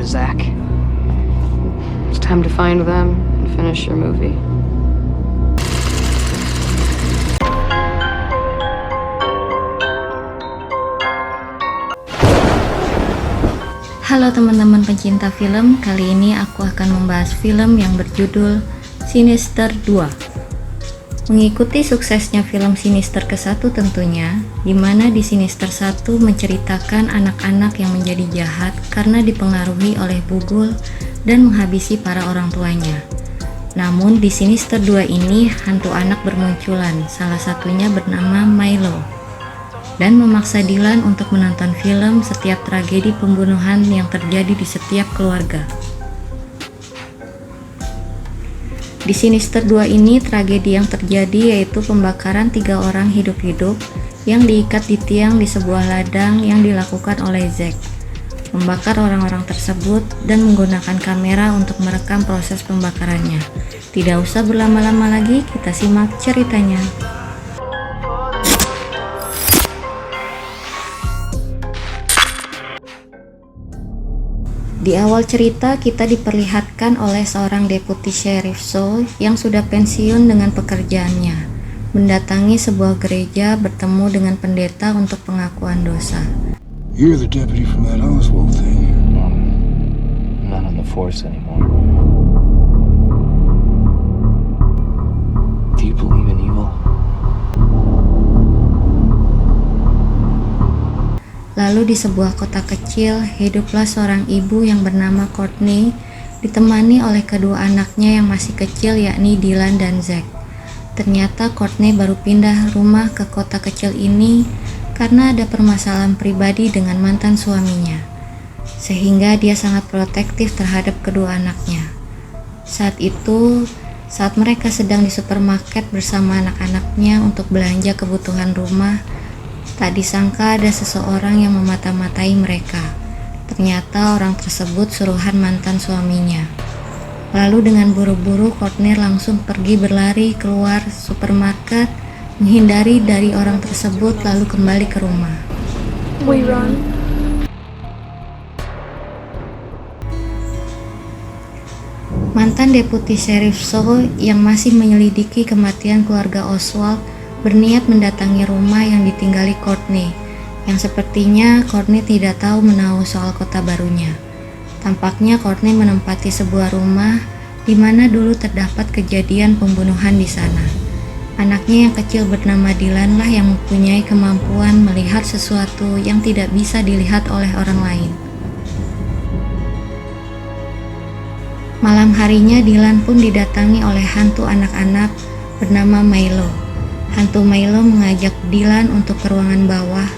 Zach. It's time to find them and finish your movie. Halo teman-teman pencinta film, kali ini aku akan membahas film yang berjudul Sinister 2. Mengikuti suksesnya film Sinister ke-1 tentunya, di mana di Sinister 1 menceritakan anak-anak yang menjadi jahat karena dipengaruhi oleh bugul dan menghabisi para orang tuanya. Namun di Sinister 2 ini hantu anak bermunculan, salah satunya bernama Milo, dan memaksa Dylan untuk menonton film setiap tragedi pembunuhan yang terjadi di setiap keluarga. Di Sinister 2 ini tragedi yang terjadi yaitu pembakaran 3 orang hidup-hidup yang diikat di tiang di sebuah ladang yang dilakukan oleh Zack. Membakar orang-orang tersebut dan menggunakan kamera untuk merekam proses pembakarannya. Tidak usah berlama-lama lagi, kita simak ceritanya. Di awal cerita kita diperlihatkan oleh seorang deputi sheriff Saul yang sudah pensiun dengan pekerjaannya, mendatangi sebuah gereja bertemu dengan pendeta untuk pengakuan dosa. You're the deputy from that Oswald thing. No, I'm not on the force anymore. Do you believe in evil? Lalu di sebuah kota kecil, hiduplah seorang ibu yang bernama Courtney, ditemani oleh kedua anaknya yang masih kecil yakni Dylan dan Zack. Ternyata Courtney baru pindah rumah ke kota kecil ini karena ada permasalahan pribadi dengan mantan suaminya, sehingga dia sangat protektif terhadap kedua anaknya. Saat mereka sedang di supermarket bersama anak-anaknya untuk belanja kebutuhan rumah, tak disangka ada seseorang yang memata-matai mereka. Ternyata orang tersebut suruhan mantan suaminya. Lalu dengan buru-buru Courtney langsung pergi berlari keluar supermarket, menghindari dari orang tersebut lalu kembali ke rumah. We run. Mantan deputi sheriff Saul yang masih menyelidiki kematian keluarga Oswald berniat mendatangi rumah yang ditinggali Courtney, yang sepertinya Courtney tidak tahu menahu soal kota barunya. Tampaknya Courtney menempati sebuah rumah di mana dulu terdapat kejadian pembunuhan di sana. Anaknya yang kecil bernama Dylan lah yang mempunyai kemampuan melihat sesuatu yang tidak bisa dilihat oleh orang lain. Malam harinya Dylan pun didatangi oleh hantu anak-anak bernama Milo. Hantu Milo mengajak Dylan untuk ke ruangan bawah.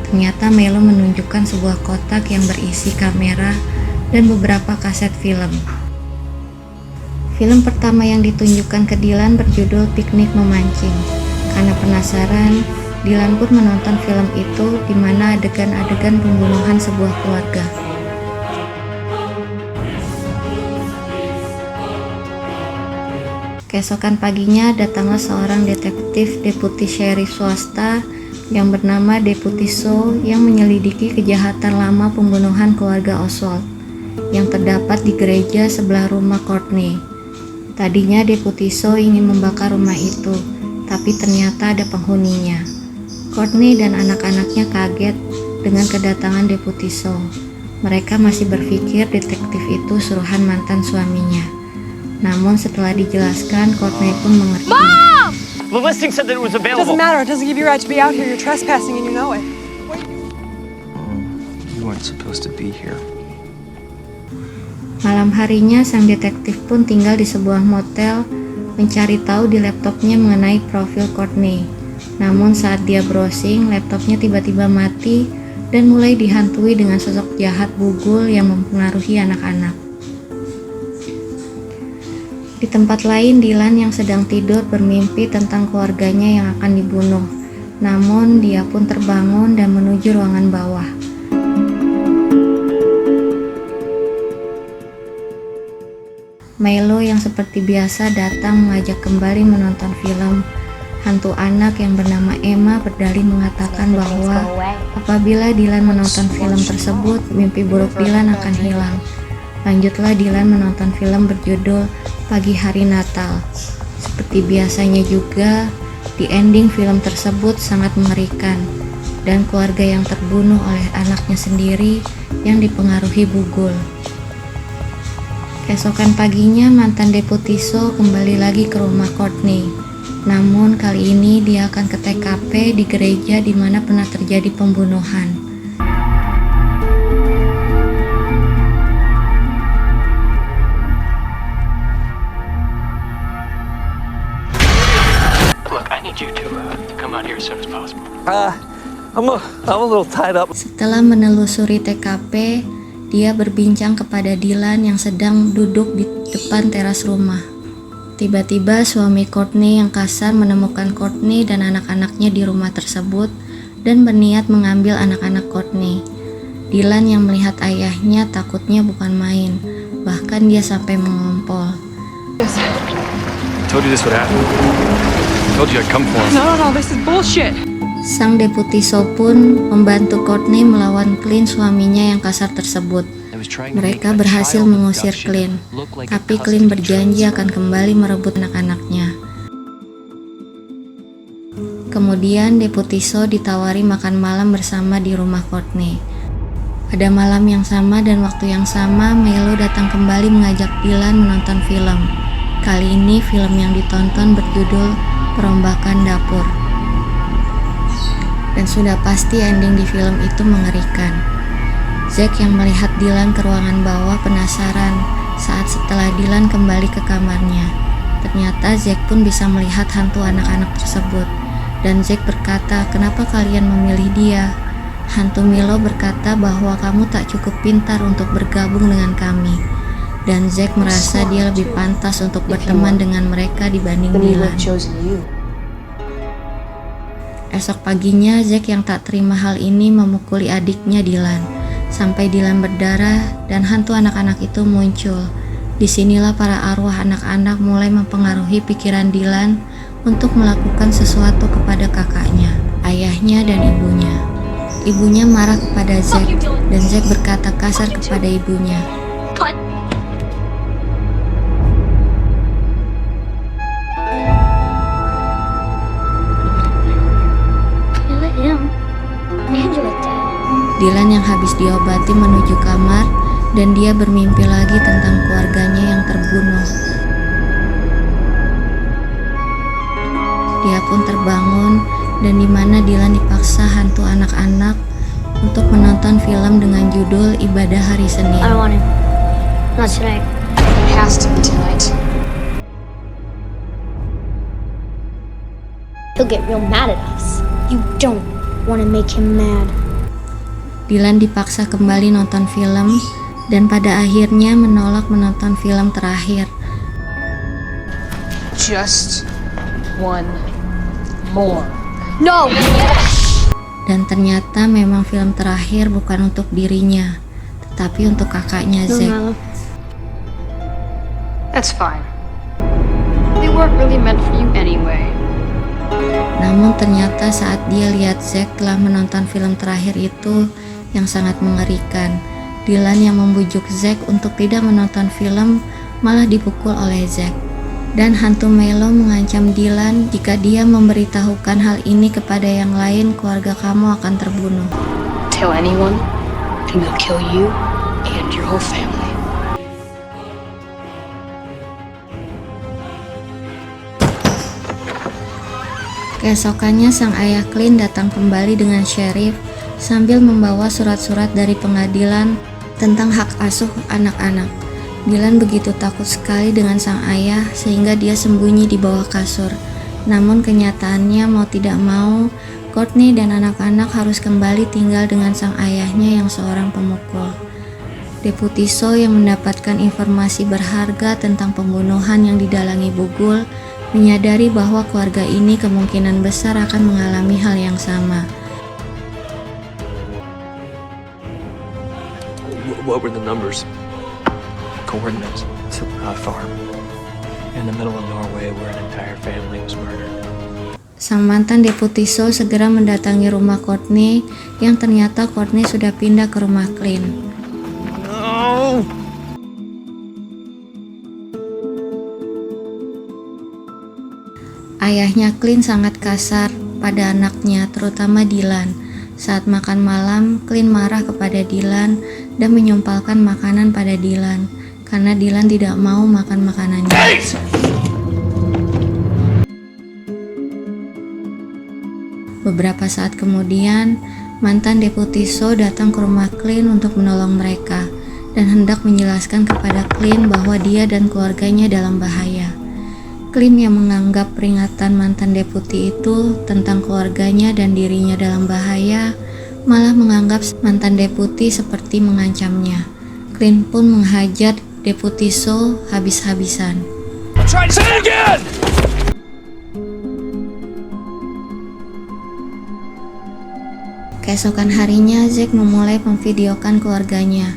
Ternyata Milo menunjukkan sebuah kotak yang berisi kamera dan beberapa kaset film. Film pertama yang ditunjukkan ke Dylan berjudul Piknik Memancing. Karena penasaran, Dylan pun menonton film itu di mana adegan-adegan pembunuhan sebuah keluarga. Keesokan paginya datanglah seorang detektif deputi sheriff swasta yang bernama Deputi Saul yang menyelidiki kejahatan lama pembunuhan keluarga Oswald yang terdapat di gereja sebelah rumah Courtney. Tadinya Deputi Saul ingin membakar rumah itu, tapi ternyata ada penghuninya. Courtney dan anak-anaknya kaget dengan kedatangan Deputi Saul. Mereka masih berpikir detektif itu suruhan mantan suaminya. Namun setelah dijelaskan, Courtney pun mengerti. Mom! The listing said that it was It available. doesn't matter. It doesn't give you right to be out here. You're trespassing and you know it. You weren't supposed to be here. Malam harinya, sang detektif pun tinggal di sebuah motel, mencari tahu di laptopnya mengenai profil Courtney. Namun saat dia browsing, laptopnya tiba-tiba mati dan mulai dihantui dengan sosok jahat bugul yang mempengaruhi anak-anak. Di tempat lain, Dylan yang sedang tidur bermimpi tentang keluarganya yang akan dibunuh. Namun, dia pun terbangun dan menuju ruangan bawah. Milo yang seperti biasa datang mengajak kembali menonton film. Hantu anak yang bernama Emma berdalih mengatakan bahwa apabila Dylan menonton film tersebut, mimpi buruk Dylan akan hilang. Lanjutlah Dylan menonton film berjudul Pagi Hari Natal. Seperti biasanya juga, di ending film tersebut sangat mengerikan dan keluarga yang terbunuh oleh anaknya sendiri yang dipengaruhi bugul. Keesokan paginya mantan Deputi So kembali lagi ke rumah Courtney. Namun kali ini dia akan ke TKP di gereja di mana pernah terjadi pembunuhan. Look, I need you to come out here as soon as possible. I'm a little tied up. Setelah menelusuri TKP, dia berbincang kepada Dylan yang sedang duduk di depan teras rumah. Tiba-tiba suami Courtney yang kasar menemukan Courtney dan anak-anaknya di rumah tersebut dan berniat mengambil anak-anak Courtney. Dylan yang melihat ayahnya takutnya bukan main, bahkan dia sampai mengompol. Told you this would happen. Told you I'd come for him. No, this is bullshit. Sang Deputi So pun membantu Courtney melawan Clint, suaminya yang kasar tersebut. Mereka berhasil mengusir Clint, tapi Clint berjanji akan kembali merebut anak-anaknya. Kemudian Deputi So ditawari makan malam bersama di rumah Courtney. Pada malam yang sama dan waktu yang sama, Melo datang kembali mengajak Dylan menonton film. Kali ini film yang ditonton berjudul Perombakan Dapur. Dan sudah pasti ending di film itu mengerikan. Zack yang melihat Dylan ke ruangan bawah penasaran saat setelah Dylan kembali ke kamarnya. Ternyata Zack pun bisa melihat hantu anak-anak tersebut. Dan Zack berkata, "Kenapa kalian memilih dia?" Hantu Milo berkata bahwa kamu tak cukup pintar untuk bergabung dengan kami. Dan Zack merasa dia lebih pantas untuk berteman dengan mereka dibanding Dylan. Esok paginya, Zack yang tak terima hal ini memukuli adiknya Dylan, sampai Dylan berdarah dan hantu anak-anak itu muncul. Disinilah para arwah anak-anak mulai mempengaruhi pikiran Dylan untuk melakukan sesuatu kepada kakaknya, ayahnya, dan ibunya. Ibunya marah kepada Zack, dan Zack berkata kasar kepada ibunya. Dylan yang habis diobati menuju kamar dan dia bermimpi lagi tentang keluarganya yang terbunuh. Dia pun terbangun dan di mana Dylan dipaksa hantu anak-anak untuk menonton film dengan judul Ibadah Hari Senin. I don't want him. Not today. It has to be tonight. He'll get real mad at us. You don't want to make him mad. Dylan dipaksa kembali nonton film dan pada akhirnya menolak menonton film terakhir. Just one more. No! Dan ternyata memang film terakhir bukan untuk dirinya, tetapi untuk kakaknya Zack. That's fine. They weren't really meant for you anyway. Namun ternyata saat dia lihat Zack telah menonton film terakhir itu yang sangat mengerikan, Dylan yang membujuk Zack untuk tidak menonton film malah dipukul oleh Zack. Dan hantu Melo mengancam Dylan jika dia memberitahukan hal ini kepada yang lain, keluarga kamu akan terbunuh. Tell anyone, and they'll kill you and your whole family. Keesokannya sang ayah Clint datang kembali dengan sheriff sambil membawa surat-surat dari pengadilan tentang hak asuh anak-anak. Dylan begitu takut sekali dengan sang ayah sehingga dia sembunyi di bawah kasur. Namun kenyataannya mau tidak mau, Courtney dan anak-anak harus kembali tinggal dengan sang ayahnya yang seorang pemukul. Deputi So yang mendapatkan informasi berharga tentang pembunuhan yang didalangi bugul menyadari bahwa keluarga ini kemungkinan besar akan mengalami hal yang sama. What were the numbers? Coordinates. It's a farm in the middle of Norway where an entire family was murdered. Sang mantan Deputi So segera mendatangi rumah Courtney yang ternyata Courtney sudah pindah ke rumah Clint. No! ayahnya Clint sangat kasar pada anaknya, terutama Dylan. Saat makan malam, Clint marah kepada Dylan dan menyumpalkan makanan pada Dylan karena Dylan tidak mau makan makanannya. Beberapa saat kemudian, mantan Deputi So datang ke rumah Clint untuk menolong mereka dan hendak menjelaskan kepada Clint bahwa dia dan keluarganya dalam bahaya. Clint yang menganggap peringatan mantan deputi itu tentang keluarganya dan dirinya dalam bahaya, malah menganggap mantan deputi seperti mengancamnya. Clint pun menghajar Deputi So habis-habisan. Try to say it again! Keesokan harinya, Zack memulai memvideokan keluarganya.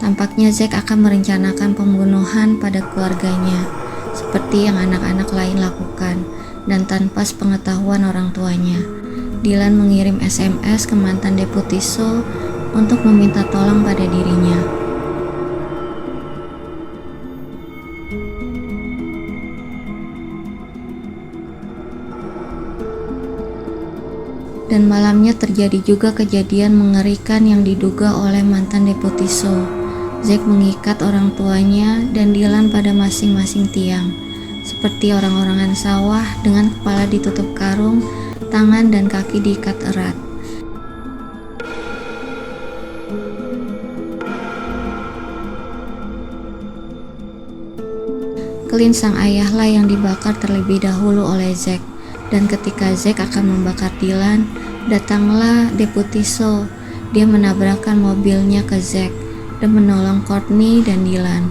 Tampaknya Zack akan merencanakan pembunuhan pada keluarganya, seperti yang anak-anak lain lakukan, dan tanpa sepengetahuan orang tuanya. Dylan mengirim SMS ke mantan Deputi So untuk meminta tolong pada dirinya. Dan malamnya terjadi juga kejadian mengerikan yang diduga oleh mantan Deputi So. Zack mengikat orang tuanya dan Dylan pada masing-masing tiang, seperti orang-orangan sawah dengan kepala ditutup karung, tangan dan kaki diikat erat. Clint sang ayahlah yang dibakar terlebih dahulu oleh Zack, dan ketika Zack akan membakar Dylan, datanglah Deputi So. Dia menabrakkan mobilnya ke Zack dan menolong Courtney dan Dylan.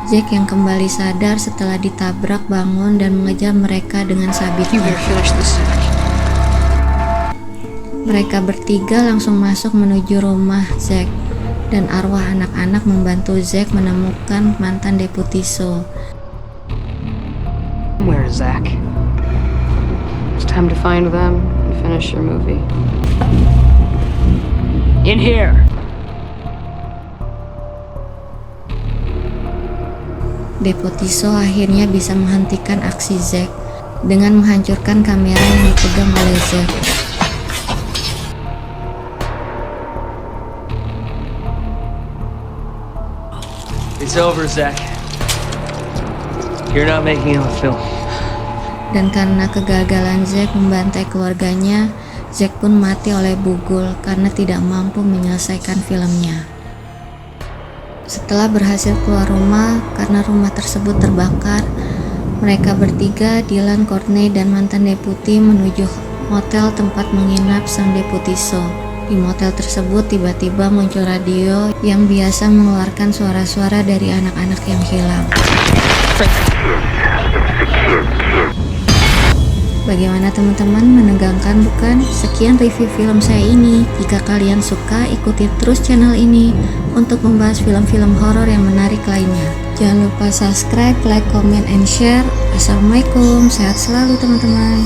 Zack yang kembali sadar setelah ditabrak bangun dan mengejar mereka dengan sabitnya. Mereka bertiga langsung masuk menuju rumah Zack, dan arwah anak-anak membantu Zack menemukan mantan Deputi So. Where is Zach? It's time to find them and finish your movie. In here! Deputi So akhirnya bisa menghentikan aksi Zack dengan menghancurkan kamera yang dipegang oleh Zack. It's over, Zach. You're not making a film. Dan karena kegagalan Zack membantai keluarganya, Zack pun mati oleh bugul karena tidak mampu menyelesaikan filmnya. Setelah berhasil keluar rumah karena rumah tersebut terbakar, mereka bertiga, Dylan, Courtney, dan mantan deputi menuju motel tempat menginap sang Deputi So. Di motel tersebut tiba-tiba muncul radio yang biasa mengeluarkan suara-suara dari anak-anak yang hilang. Bagaimana teman-teman, menegangkan bukan? Sekian review film saya ini. Jika kalian suka, ikuti terus channel ini untuk membahas film-film horor yang menarik lainnya. Jangan lupa subscribe, like, comment, and share. Assalamualaikum, sehat selalu teman-teman.